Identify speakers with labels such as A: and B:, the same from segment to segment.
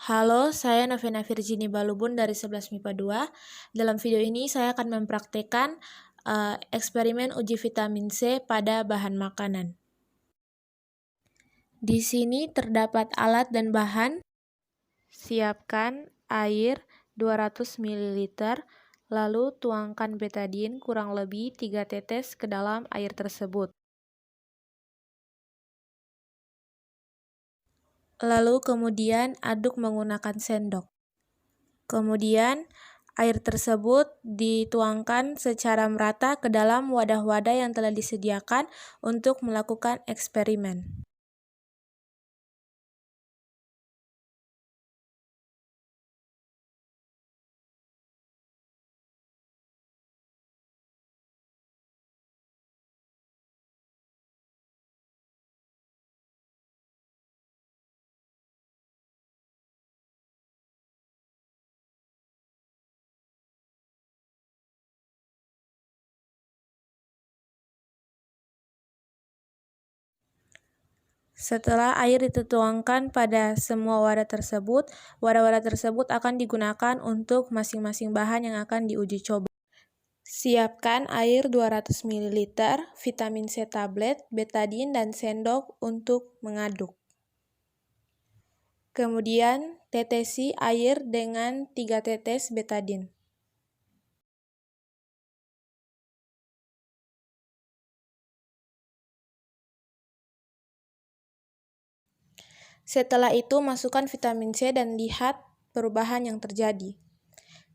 A: Halo, saya Novena Virginie Balubun dari 11 MIPA 2. Dalam video ini saya akan mempraktekkan eksperimen uji vitamin C pada bahan makanan. Di sini terdapat alat dan bahan. Siapkan air 200 ml, lalu tuangkan betadin kurang lebih 3 tetes ke dalam air tersebut. Lalu kemudian aduk menggunakan sendok. Kemudian air tersebut dituangkan secara merata ke dalam wadah-wadah yang telah disediakan untuk melakukan eksperimen. Setelah air dituangkan pada semua wadah-wadah tersebut akan digunakan untuk masing-masing bahan yang akan diuji coba. Siapkan air 200 ml, vitamin C tablet, betadin, dan sendok untuk mengaduk. Kemudian tetesi air dengan 3 tetes betadin. Setelah itu masukkan vitamin C dan lihat perubahan yang terjadi.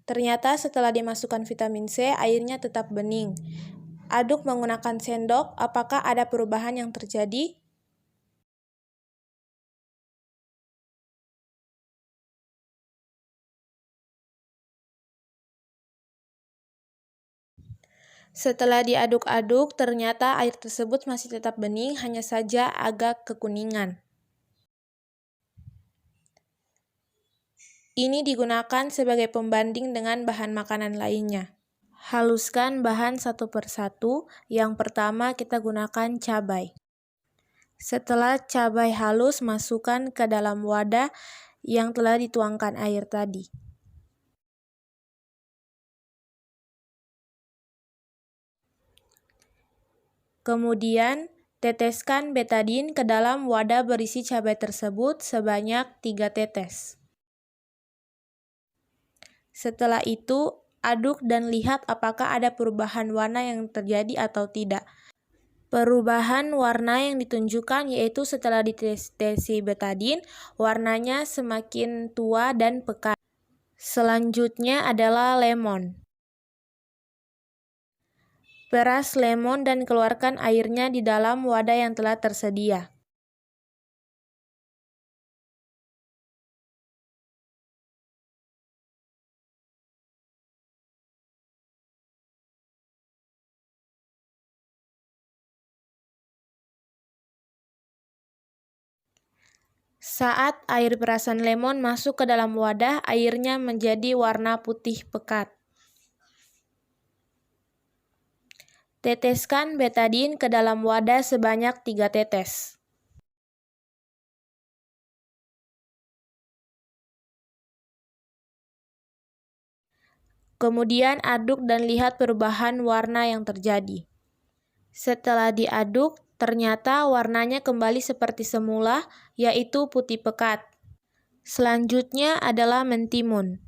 A: Ternyata setelah dimasukkan vitamin C, airnya tetap bening. Aduk menggunakan sendok, apakah ada perubahan yang terjadi? Setelah diaduk-aduk, ternyata air tersebut masih tetap bening, hanya saja agak kekuningan. Ini digunakan sebagai pembanding dengan bahan makanan lainnya. Haluskan bahan satu persatu. Yang pertama kita gunakan cabai. Setelah cabai halus, masukkan ke dalam wadah yang telah dituangkan air tadi. Kemudian, teteskan betadin ke dalam wadah berisi cabai tersebut sebanyak 3 tetes. Setelah itu, aduk dan lihat apakah ada perubahan warna yang terjadi atau tidak. Perubahan warna yang ditunjukkan yaitu setelah ditetesi betadin, warnanya semakin tua dan pekat. Selanjutnya adalah lemon. Peras lemon dan keluarkan airnya di dalam wadah yang telah tersedia. Saat air perasan lemon masuk ke dalam wadah, airnya menjadi warna putih pekat. Teteskan betadin ke dalam wadah sebanyak 3 tetes. Kemudian aduk dan lihat perubahan warna yang terjadi. Setelah diaduk, ternyata warnanya kembali seperti semula, yaitu putih pekat. Selanjutnya adalah mentimun.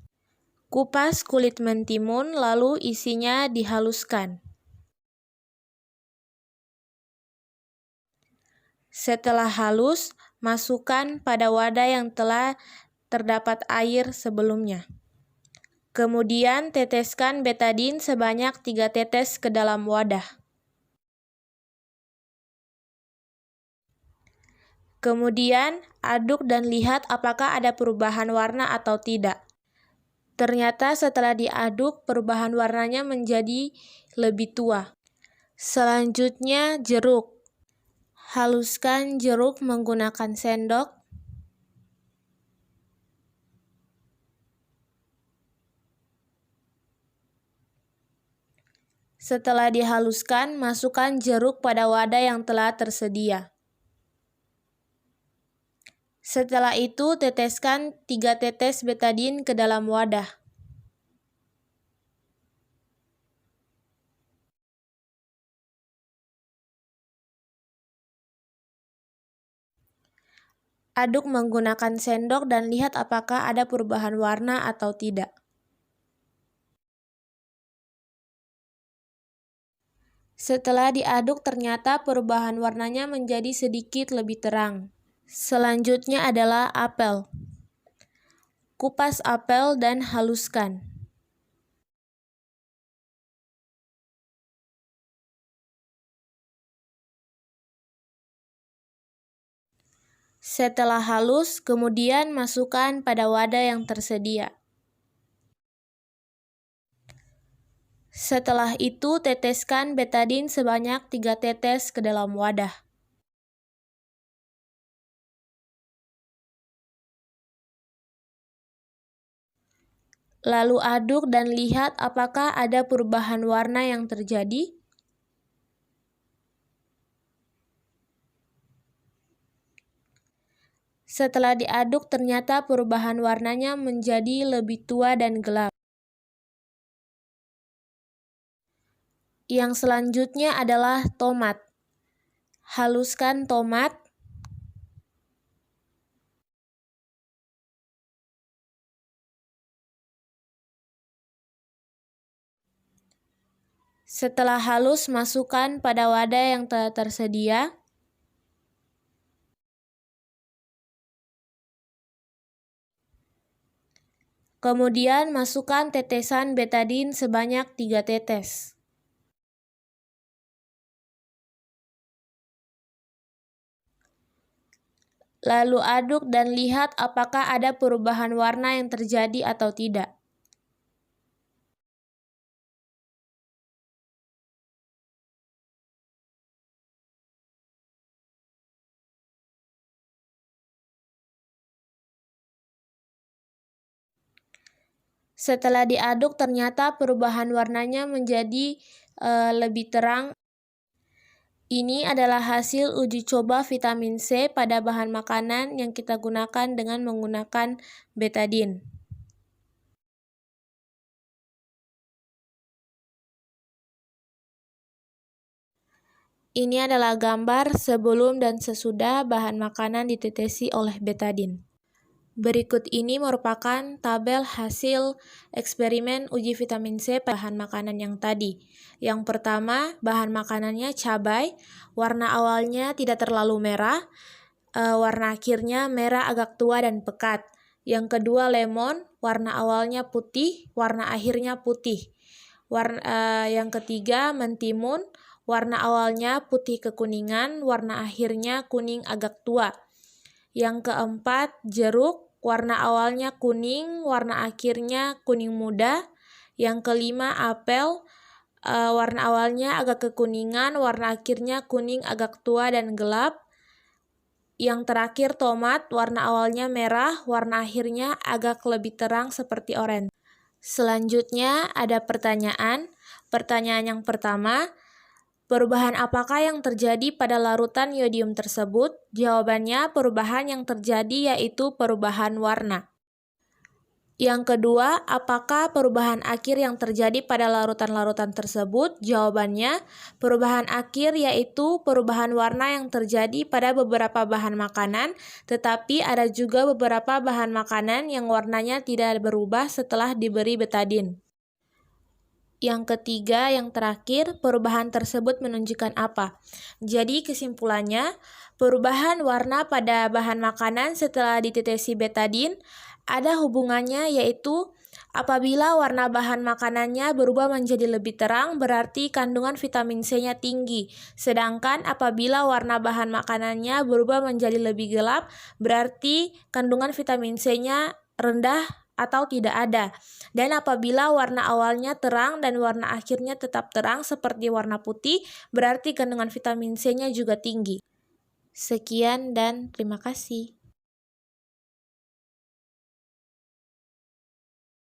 A: Kupas kulit mentimun, lalu isinya dihaluskan. Setelah halus, masukkan pada wadah yang telah terdapat air sebelumnya. Kemudian teteskan betadin sebanyak 3 tetes ke dalam wadah. Kemudian aduk dan lihat apakah ada perubahan warna atau tidak. Ternyata setelah diaduk, perubahan warnanya menjadi lebih tua. Selanjutnya jeruk. Haluskan jeruk menggunakan sendok. Setelah dihaluskan, masukkan jeruk pada wadah yang telah tersedia. Setelah itu, teteskan 3 tetes betadin ke dalam wadah. Aduk menggunakan sendok dan lihat apakah ada perubahan warna atau tidak. Setelah diaduk, ternyata perubahan warnanya menjadi sedikit lebih terang. Selanjutnya adalah apel. Kupas apel dan haluskan. Setelah halus, kemudian masukkan pada wadah yang tersedia. Setelah itu, teteskan betadin sebanyak 3 tetes ke dalam wadah. Lalu aduk dan lihat apakah ada perubahan warna yang terjadi. Setelah diaduk, ternyata perubahan warnanya menjadi lebih tua dan gelap. Yang selanjutnya adalah tomat. Haluskan tomat. Setelah halus, masukkan pada wadah yang telah tersedia. Kemudian masukkan tetesan betadin sebanyak 3 tetes. Lalu aduk dan lihat apakah ada perubahan warna yang terjadi atau tidak. Setelah diaduk, ternyata perubahan warnanya menjadi lebih terang. Ini adalah hasil uji coba vitamin C pada bahan makanan yang kita gunakan dengan menggunakan betadin. Ini adalah gambar sebelum dan sesudah bahan makanan ditetesi oleh betadin. Berikut ini merupakan tabel hasil eksperimen uji vitamin C pada bahan makanan yang tadi. Yang pertama, bahan makanannya cabai, warna awalnya tidak terlalu merah, warna akhirnya merah agak tua dan pekat. Yang kedua, lemon, warna awalnya putih, warna akhirnya putih. Yang ketiga, mentimun, warna awalnya putih kekuningan, warna akhirnya kuning agak tua. Yang keempat, jeruk, warna awalnya kuning, warna akhirnya kuning muda. Yang kelima, apel, warna awalnya agak kekuningan, warna akhirnya kuning agak tua dan gelap. Yang terakhir, tomat, warna awalnya merah, warna akhirnya agak lebih terang seperti oranye. Selanjutnya ada pertanyaan. Pertanyaan yang pertama, perubahan apakah yang terjadi pada larutan yodium tersebut? Jawabannya, perubahan yang terjadi yaitu perubahan warna. Yang kedua, apakah perubahan akhir yang terjadi pada larutan-larutan tersebut? Jawabannya, perubahan akhir yaitu perubahan warna yang terjadi pada beberapa bahan makanan, tetapi ada juga beberapa bahan makanan yang warnanya tidak berubah setelah diberi betadin. Yang ketiga, yang terakhir, perubahan tersebut menunjukkan apa? Jadi kesimpulannya, perubahan warna pada bahan makanan setelah ditetesi betadin ada hubungannya, yaitu apabila warna bahan makanannya berubah menjadi lebih terang, berarti kandungan vitamin C-nya tinggi. Sedangkan apabila warna bahan makanannya berubah menjadi lebih gelap, berarti kandungan vitamin C-nya rendah atau tidak ada. Dan apabila warna awalnya terang dan warna akhirnya tetap terang seperti warna putih, berarti kandungan vitamin C-nya juga tinggi. Sekian dan terima kasih.